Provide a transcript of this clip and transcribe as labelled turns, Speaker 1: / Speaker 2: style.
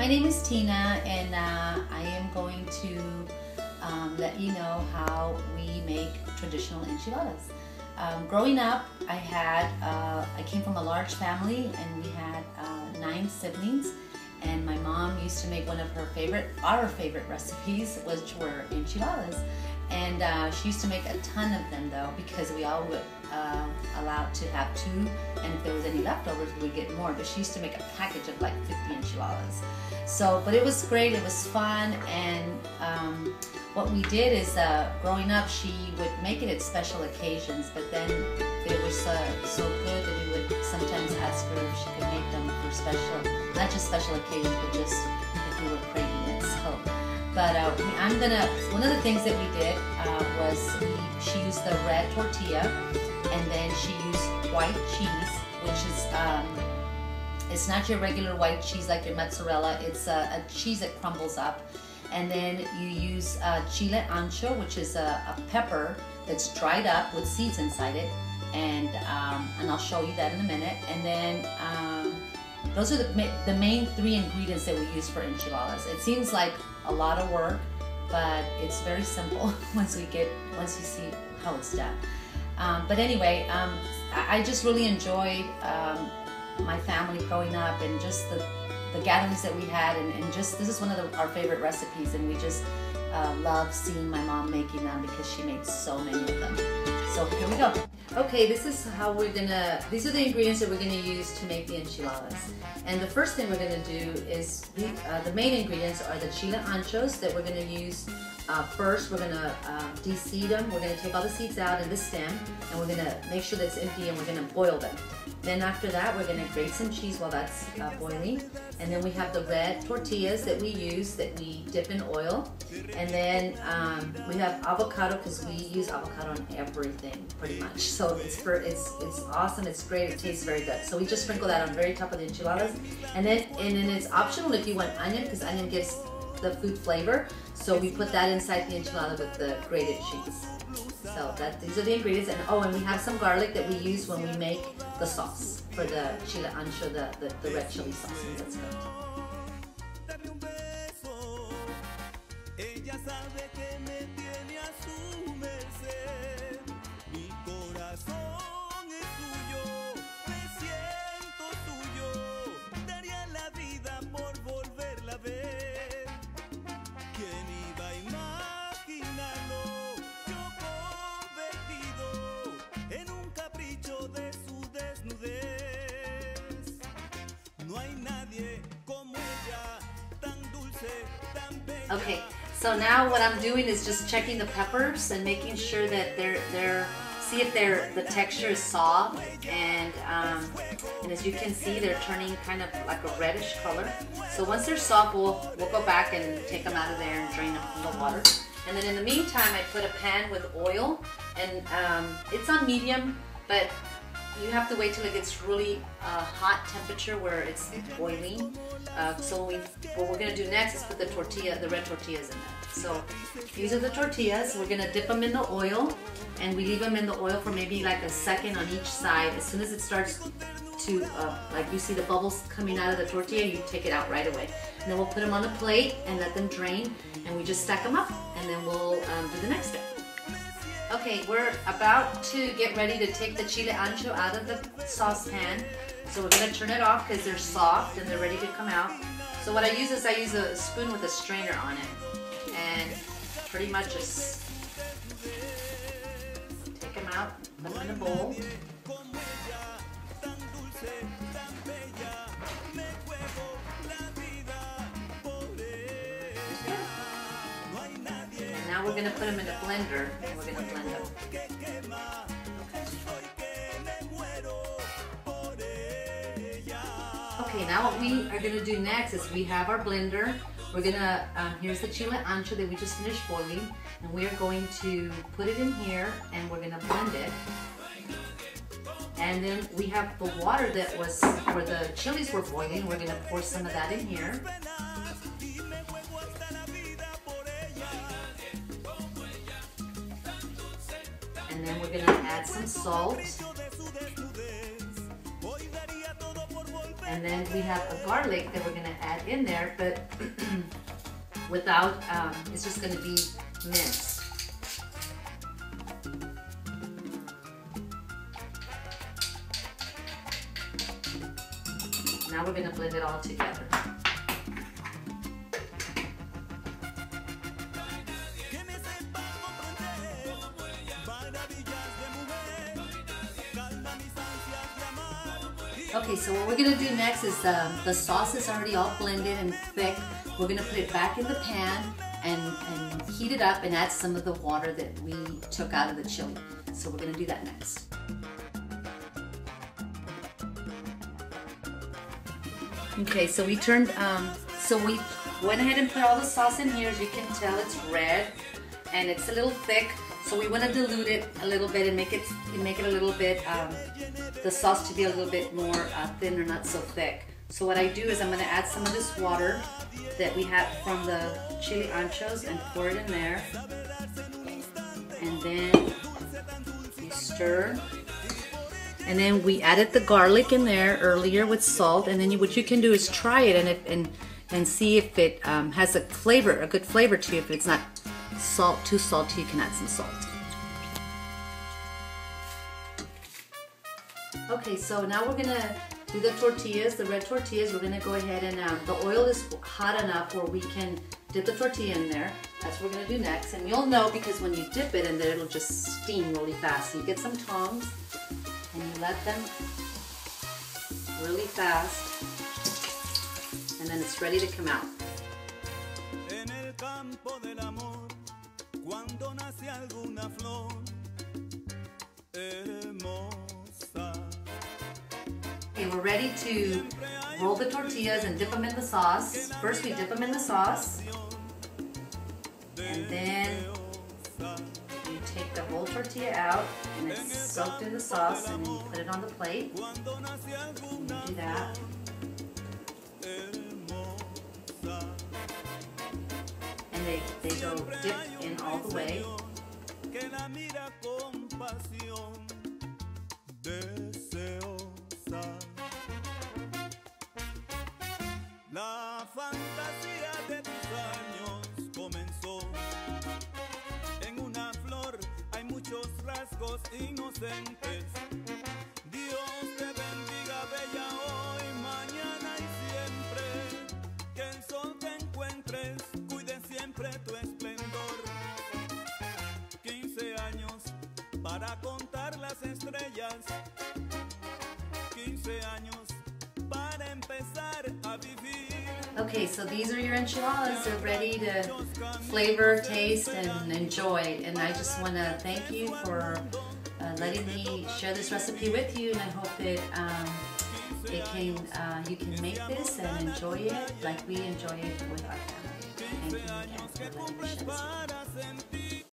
Speaker 1: my name is Tina, and I am going to let you know how we make traditional enchiladas. Growing up, I came from a large family, and we had 9 siblings. And my mom used to make one of our favorite recipes, which were enchiladas. And she used to make a ton of them though, because we all were allowed to have 2, and if there was any leftovers, we would get more. But she used to make a package of like 50 enchiladas. So, but it was great, it was fun, and what we did is, growing up, she would make it at special occasions, but then they were so good that we would sometimes ask her if she could make them for special, not just special occasions, but just if we were craving it. So, but one of the things that we did was she used the red tortilla, and then she used white cheese, which is, it's not your regular white cheese like your mozzarella, it's a cheese that crumbles up. And then you use chile ancho, which is a pepper that's dried up with seeds inside it, and I'll show you that in a minute. And then those are the main 3 ingredients that we use for enchiladas. It seems like a lot of work, but it's very simple once you see how it's done. But anyway, I just really enjoyed my family growing up, and just the gatherings that we had, and just this is one of our favorite recipes, and we just love seeing my mom making them because she made so many of them. So here we go. Okay, this is how these are the ingredients that we're gonna use to make the enchiladas. And the first thing we're gonna do is, the main ingredients are the chile anchos that we're gonna use. First, we're gonna de-seed them. We're gonna take all the seeds out in the stem, and we're gonna make sure that it's empty, and we're gonna boil them. Then after that, we're gonna grate some cheese while that's boiling. And then we have the red tortillas that we use, that we dip in oil. And then we have avocado, because we use avocado on everything pretty much. So it's awesome, it's great, it tastes very good. So we just sprinkle that on the very top of the enchiladas. And then it's optional if you want onion, because onion gives the food flavor. So we put that inside the enchilada with the grated cheese. So these are the ingredients, and we have some garlic that we use when we make the sauce for the chile ancho, the red chili sauce. Let's go. Okay, so now what I'm doing is just checking the peppers and making sure that see if the texture is soft, and as you can see, they're turning kind of like a reddish color. So once they're soft, we'll go back and take them out of there and drain them from the water. And then in the meantime, I put a pan with oil, and it's on medium, but you have to wait till it gets really hot temperature where it's boiling. So what we're gonna do next is put the red tortillas in there. So these are the tortillas. We're gonna dip them in the oil, and we leave them in the oil for maybe like a second on each side. As soon as it starts to, like you see the bubbles coming out of the tortilla, you take it out right away. And then we'll put them on a plate and let them drain, and we just stack them up, and then we'll do the next step. Okay, we're about to get ready to take the chile ancho out of the saucepan. So we're gonna turn it off because they're soft and they're ready to come out. So what I use is a spoon with a strainer on it, and pretty much just take them out, put them in a bowl. Now we're going to put them in a blender, and we're going to blend them. Okay, now what we are going to do next is we have our blender. We're going to, here's the chile ancho that we just finished boiling, and we are going to put it in here, and we're going to blend it. And then we have the water that was where the chilies were boiling. We're going to pour some of that in here. And then we're going to add some salt. And then we have a garlic that we're gonna add in there, but without, it's just gonna be minced. Now we're gonna blend it all together. Okay, so what we're gonna do next is the sauce is already all blended and thick. We're gonna put it back in the pan and heat it up and add some of the water that we took out of the chili. So we're gonna do that next. Okay, so we turned, so we went ahead and put all the sauce in here. As you can tell, it's red and it's a little thick. So we want to dilute it a little bit and make it a little bit, the sauce to be a little bit more thin or not so thick. So what I do is I'm going to add some of this water that we had from the chili anchos and pour it in there. And then we stir. And then we added the garlic in there earlier with salt. And then what you can do is try it and see if it has a good flavor to it. If it's not too salty, you can add some salt. Okay, so now we're gonna do the tortillas, the red tortillas. We're gonna go ahead and the oil is hot enough where we can dip the tortilla in there. That's what we're gonna do next. And you'll know because when you dip it in there, it'll just steam really fast. So you get some tongs and you let them really fast, and then it's ready to come out.
Speaker 2: Cuando nace alguna flor hermosa.
Speaker 1: Okay, we're ready to roll the tortillas and dip them in the sauce. First we dip them in the sauce, and then you take the whole tortilla out and it's soaked in the sauce, and then you put it on the plate. And you do that. They go dip in all the way.
Speaker 2: La fantasía de tus años comenzó. En una flor hay muchos rasgos inocentes. Dios te bendiga, bella, hoy, mañana y siempre. Que el sol te encuentres cuide siempre tu esplendor. 15 años para contar las estrellas. 15 años para empezar a vivir.
Speaker 1: Okay, so these are your enchiladas. They're ready to flavor, taste, and enjoy. And I just want to thank you for letting me share this recipe with you. And I hope that you can make this and enjoy it like we enjoy it with our family. Thank you again for letting me share this with you.